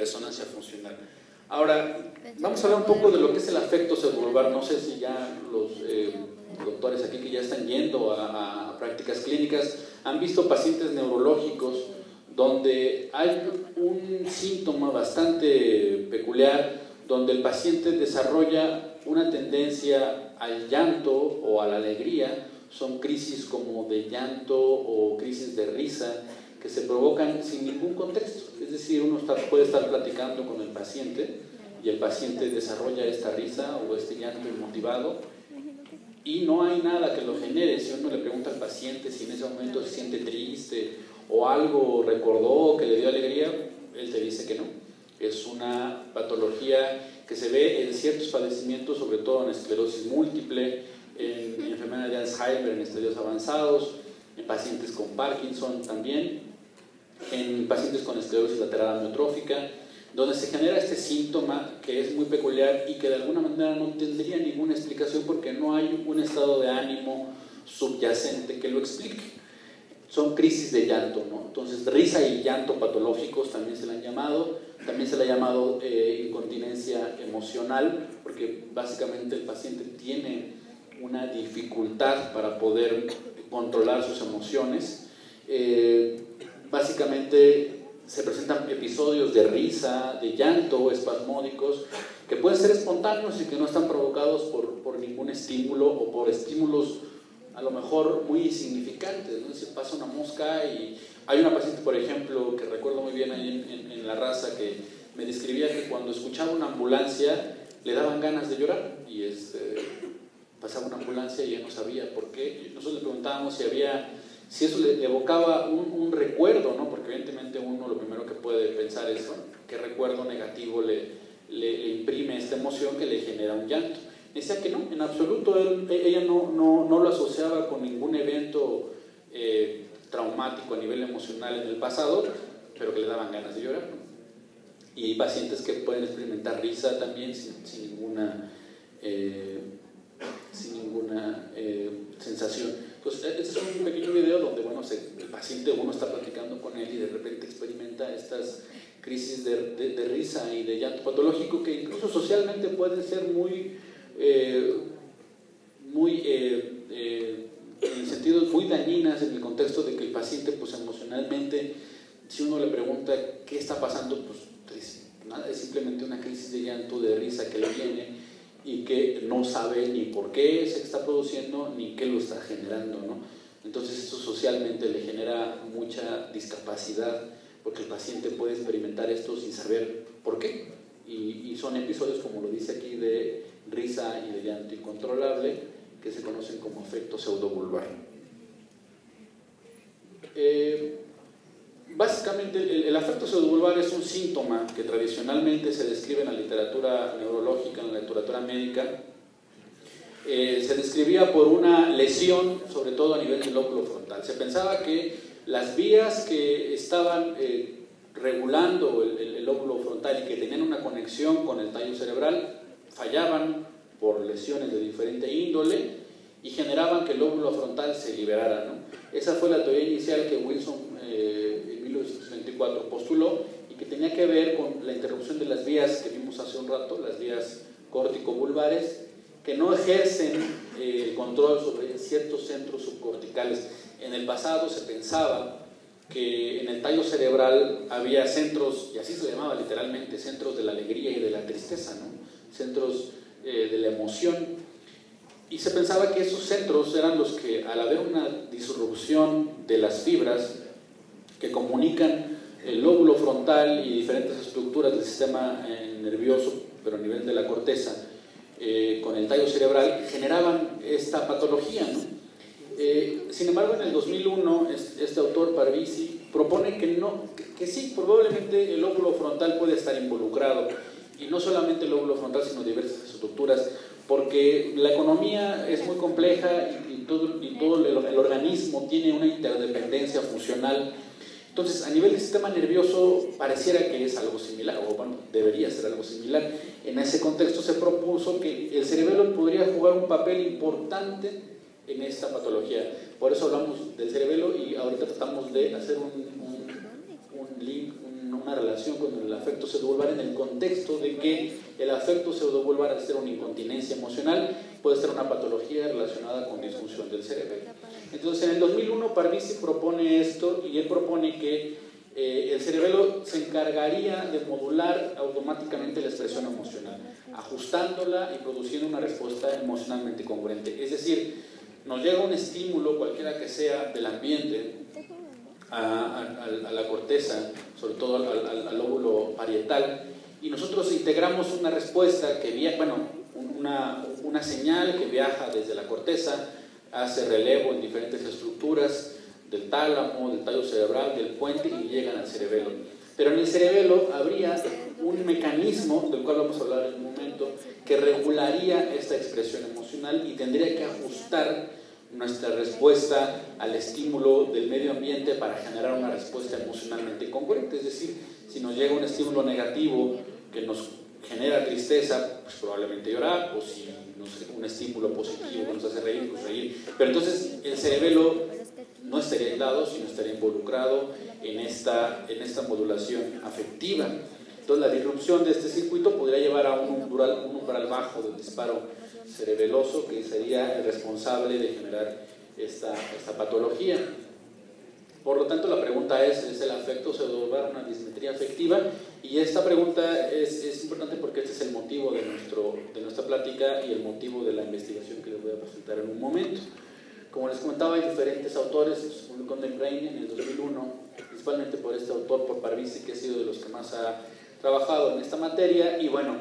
resonancia funcional. Ahora, vamos a hablar un poco de lo que es el afecto pseudobulbar. No sé si ya los doctores aquí que ya están yendo a prácticas clínicas han visto pacientes neurológicos donde hay un síntoma bastante peculiar, donde el paciente desarrolla una tendencia al llanto o a la alegría. Son crisis como de llanto o crisis de risa que se provocan sin ningún contexto. Es decir, uno puede estar platicando con el paciente y el paciente desarrolla esta risa o este llanto inmotivado y no hay nada que lo genere. Si uno le pregunta al paciente si en ese momento se siente triste o algo recordó que le dio alegría, él te dice que no. Es una patología que se ve en ciertos padecimientos, sobre todo en esclerosis múltiple, en enfermedad de Alzheimer en estadios avanzados, en pacientes con Parkinson también, en pacientes con esclerosis lateral amiotrófica, donde se genera este síntoma que es muy peculiar y que de alguna manera no tendría ninguna explicación porque no hay un estado de ánimo subyacente que lo explique. Son crisis de llanto, ¿no? Entonces, risa y llanto patológicos también se le han llamado. También se le ha llamado incontinencia emocional, porque básicamente el paciente tiene una dificultad para poder controlar sus emociones. Básicamente se presentan episodios de risa, de llanto, espasmódicos, que pueden ser espontáneos y que no están provocados por ningún estímulo o por estímulos a lo mejor muy insignificantes, ¿no? Se pasa una mosca y hay una paciente, por ejemplo, que recuerdo muy bien ahí en La Raza, que me describía que cuando escuchaba una ambulancia le daban ganas de llorar y pasaba una ambulancia y ella no sabía por qué. Y nosotros le preguntábamos si eso le evocaba un recuerdo, ¿no? Porque evidentemente uno lo primero que puede pensar es, bueno, ¿qué recuerdo negativo le imprime esta emoción que le genera un llanto? Decía que no, en absoluto. Ella no lo asociaba con ningún evento traumático a nivel emocional en el pasado, pero que le daban ganas de llorar, ¿no? Y hay pacientes que pueden experimentar risa también sin ninguna sensación. Entonces, este es un pequeño video donde, bueno, el paciente, uno está platicando con él y de repente experimenta estas crisis de risa y de llanto patológico que incluso socialmente pueden ser muy en sentidos muy dañinas, en el contexto de que el paciente, pues emocionalmente, si uno le pregunta qué está pasando, pues nada, es simplemente una crisis de llanto, de risa que le viene y que no sabe ni por qué se está produciendo ni qué lo está generando, ¿no? Entonces esto socialmente le genera mucha discapacidad porque el paciente puede experimentar esto sin saber por qué y son episodios, como lo dice aquí, de risa y de llanto incontrolable que se conocen como afecto pseudobulbar. Básicamente el afecto pseudobulbar es un síntoma que tradicionalmente se describe en la literatura neurológica, en la literatura médica. Se describía por una lesión, sobre todo a nivel del lóbulo frontal. Se pensaba que las vías que estaban regulando el lóbulo frontal y que tenían una conexión con el tallo cerebral fallaban por lesiones de diferente índole y generaban que el lóbulo frontal se liberara, ¿no? Esa fue la teoría inicial que Wilson en 1924 postuló y que tenía que ver con la interrupción de las vías que vimos hace un rato, las vías córtico-vulvares, que no ejercen el control sobre ciertos centros subcorticales. En el pasado se pensaba que en el tallo cerebral había centros, y así se llamaba literalmente, centros de la alegría y de la tristeza, ¿no? Centros de la emoción, y se pensaba que esos centros eran los que, al haber una disrupción de las fibras que comunican el lóbulo frontal y diferentes estructuras del sistema nervioso, pero a nivel de la corteza, con el tallo cerebral, generaban esta patología, ¿no? Sin embargo, en el 2001, este autor, Parvizi, propone que sí, probablemente el lóbulo frontal puede estar involucrado, y no solamente el lóbulo frontal, sino diversas estructuras, porque la economía es muy compleja y todo el organismo tiene una interdependencia funcional. Entonces, a nivel del sistema nervioso, pareciera que es algo similar, o bueno, debería ser algo similar. En ese contexto se propuso que el cerebelo podría jugar un papel importante en esta patología. Por eso hablamos del cerebelo y ahorita tratamos de hacer un link, una relación con el afecto pseudovulvar en el contexto de que el afecto pseudovulvar, al ser una incontinencia emocional, puede ser una patología relacionada con disfunción del cerebelo. Entonces, en el 2001 Parvizi propone esto, y él propone que el cerebelo se encargaría de modular automáticamente la expresión emocional, ajustándola y produciendo una respuesta emocionalmente congruente. Es decir, nos llega un estímulo, cualquiera que sea, del ambiente a la corteza, sobre todo al lóbulo parietal, y nosotros integramos una respuesta que una señal que viaja desde la corteza, hace relevo en diferentes estructuras del tálamo, del tallo cerebral, del puente, y llegan al cerebelo. Pero en el cerebelo habría un mecanismo, del cual vamos a hablar en un momento, que regularía esta expresión emocional y tendría que ajustar nuestra respuesta al estímulo del medio ambiente para generar una respuesta emocionalmente congruente. Es decir, si nos llega un estímulo negativo que nos genera tristeza, pues probablemente llorar, o si un estímulo positivo que nos hace reír, pues reír. Pero entonces el cerebelo no estaría aislado, sino estaría involucrado en esta modulación afectiva. Entonces la disrupción de este circuito podría llevar a un umbral bajo del disparo cerebeloso, que sería el responsable de generar esta patología. Por lo tanto, la pregunta ¿es el afecto pseudovulvar una dismetría afectiva? Y esta pregunta es importante porque este es el motivo de nuestra plática y el motivo de la investigación que les voy a presentar en un momento. Como les comentaba, hay diferentes autores. Se publicó en Brain en el 2001, principalmente por este autor, por Parvizi, que ha sido de los que más ha trabajado en esta materia. Y bueno,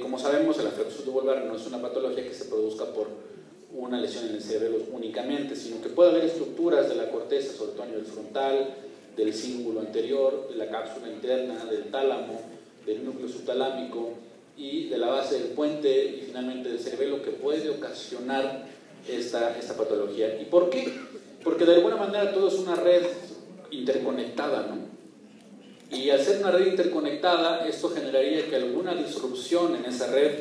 como sabemos, el afecto pseudovulvar no es una patología que se produzca por una lesión en el cerebelo únicamente, sino que puede haber estructuras de la corteza, sobre todo a nivel frontal, del cíngulo anterior, de la cápsula interna, del tálamo, del núcleo subtalámico y de la base del puente y finalmente del cerebelo, que puede ocasionar esta patología. ¿Y por qué? Porque de alguna manera todo es una red interconectada, ¿no? Y al ser una red interconectada, esto generaría que alguna disrupción en esa red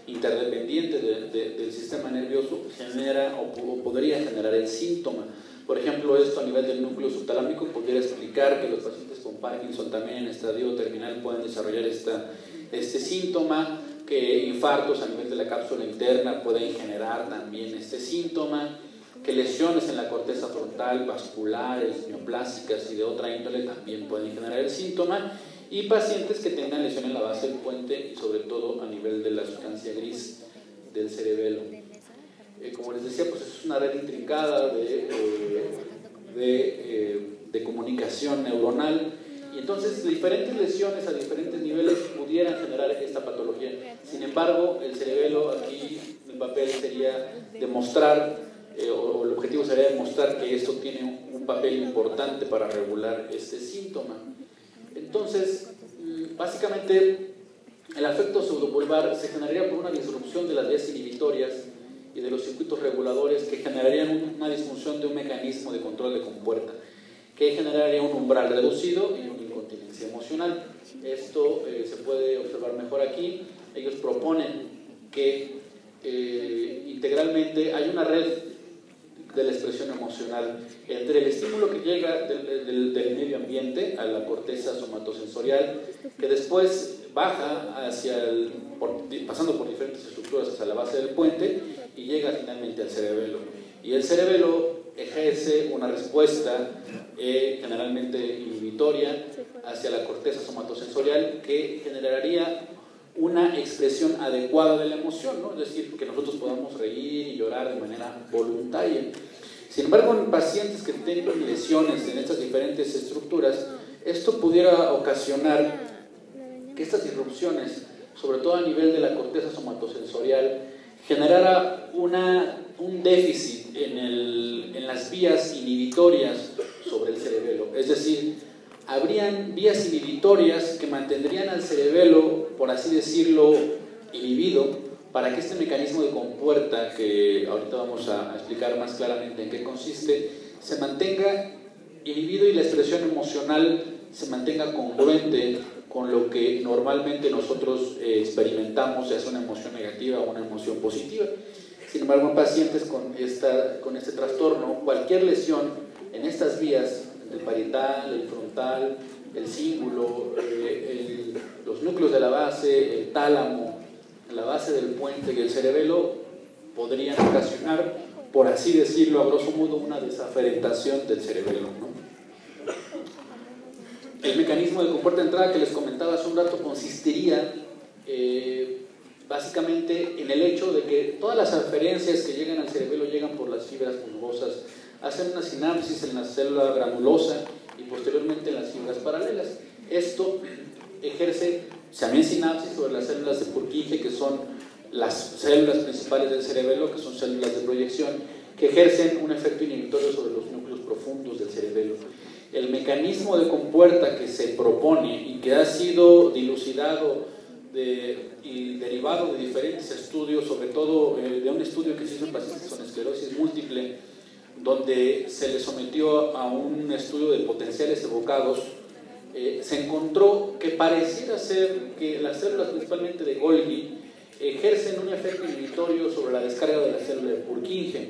interdependiente del sistema nervioso genera o podría generar el síntoma. Por ejemplo, esto a nivel del núcleo subtalámico podría explicar que los pacientes con Parkinson también en estadio terminal pueden desarrollar este síntoma, que infartos a nivel de la cápsula interna pueden generar también este síntoma, que lesiones en la corteza frontal, vasculares, neoplásicas y de otra índole también pueden generar el síntoma, y pacientes que tengan lesión en la base del puente y sobre todo a nivel de la sustancia gris del cerebelo. Como les decía, pues es una red intrincada de comunicación neuronal, y entonces diferentes lesiones a diferentes niveles pudieran generar esta patología. Sin embargo, el cerebelo aquí, el papel sería demostrar, o el objetivo sería demostrar que esto tiene un papel importante para regular este síntoma. Entonces, básicamente, el afecto pseudovulvar se generaría por una disrupción de las vías inhibitorias y de los circuitos reguladores que generarían una disfunción de un mecanismo de control de compuerta, que generaría un umbral reducido y una incontinencia emocional. Esto se puede observar mejor aquí. Ellos proponen que integralmente hay una red de la expresión emocional entre el estímulo que llega del medio ambiente a la corteza somatosensorial, que después baja pasando por diferentes estructuras hacia la base del puente y llega finalmente al cerebelo. Y el cerebelo ejerce una respuesta generalmente inhibitoria hacia la corteza somatosensorial, que generaría una expresión adecuada de la emoción, ¿no? Es decir, que nosotros podamos reír y llorar de manera voluntaria. Sin embargo, en pacientes que tienen lesiones en estas diferentes estructuras, esto pudiera ocasionar que estas disrupciones, sobre todo a nivel de la corteza somatosensorial, generara un déficit en las vías inhibitorias sobre el cerebelo. Es decir, habrían vías inhibitorias que mantendrían al cerebelo, por así decirlo, inhibido, para que este mecanismo de compuerta, que ahorita vamos a explicar más claramente en qué consiste, se mantenga inhibido y la expresión emocional se mantenga congruente con lo que normalmente nosotros experimentamos, ya sea una emoción negativa o una emoción positiva. Sin embargo, en pacientes con este trastorno, cualquier lesión en estas vías, el parietal, el frontal, el cíngulo, los núcleos de la base, el tálamo, la base del puente y el cerebelo podrían ocasionar, por así decirlo, a grosso modo, una desaferentación del cerebelo, ¿no? El mecanismo de compuerta de entrada que les comentaba hace un rato consistiría básicamente en el hecho de que todas las aferencias que llegan al cerebelo llegan por las fibras bulbosas, hacen una sinapsis en la célula granulosa y posteriormente en las fibras paralelas. Esto ejerce también sinapsis sobre las células de Purkinje, que son las células principales del cerebelo, que son células de proyección, que ejercen un efecto inhibitorio sobre los núcleos profundos del cerebelo. El mecanismo de compuerta que se propone y que ha sido dilucidado y derivado de diferentes estudios, sobre todo de un estudio que se hizo en pacientes con esclerosis múltiple, donde se les sometió a un estudio de potenciales evocados, se encontró que pareciera ser que las células principalmente de Golgi ejercen un efecto inhibitorio sobre la descarga de la célula de Purkinje.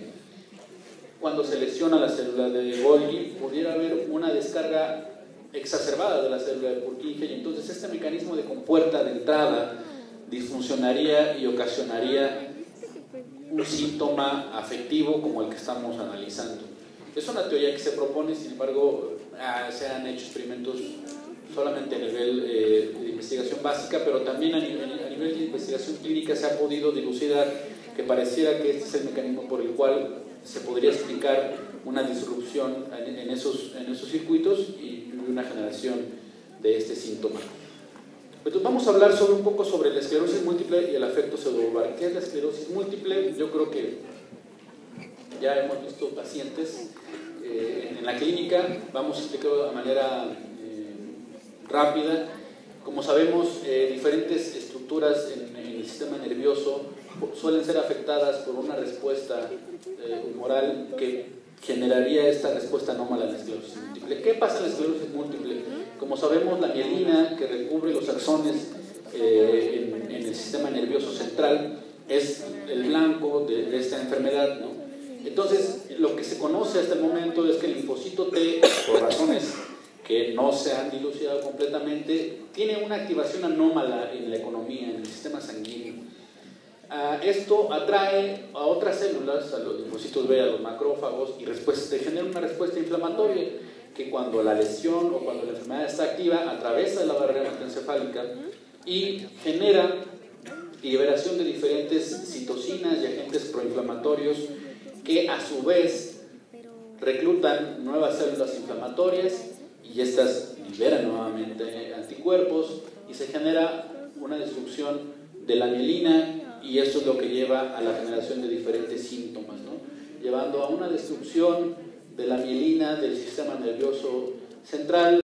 Cuando se lesiona la célula de Golgi, pudiera haber una descarga exacerbada de la célula de Purkinje, y entonces este mecanismo de compuerta de entrada disfuncionaría y ocasionaría un síntoma afectivo como el que estamos analizando. Es una teoría que se propone, sin embargo, se han hecho experimentos solamente a nivel de investigación básica, pero también a nivel de investigación clínica se ha podido dilucidar que pareciera que este es el mecanismo por el cual se podría explicar una disrupción en esos circuitos y una generación de este síntoma. Entonces vamos a hablar un poco sobre la esclerosis múltiple y el afecto pseudobulbar. ¿Qué es la esclerosis múltiple? Yo creo que ya hemos visto pacientes en la clínica. Vamos a explicarlo de manera rápida. Como sabemos, diferentes estructuras en el sistema nervioso suelen ser afectadas por una respuesta humoral que generaría esta respuesta anómala en la esclerosis múltiple. ¿Qué pasa en la esclerosis múltiple? Como sabemos, la mielina que recubre los axones en el sistema nervioso central es el blanco de esta enfermedad, ¿no? Entonces, lo que se conoce hasta el momento es que el linfocito T, por razones que no se han dilucidado completamente, tiene una activación anómala en la economía, en el sistema sanguíneo. Esto atrae a otras células, a los linfocitos B, a los macrófagos, y genera una respuesta inflamatoria que cuando la lesión o cuando la enfermedad está activa atraviesa la barrera hematoencefálica y genera liberación de diferentes citocinas y agentes proinflamatorios que a su vez reclutan nuevas células inflamatorias y estas liberan nuevamente anticuerpos y se genera una destrucción de la mielina, y eso es lo que lleva a la generación de diferentes síntomas, ¿no? Llevando a una destrucción de la mielina del sistema nervioso central.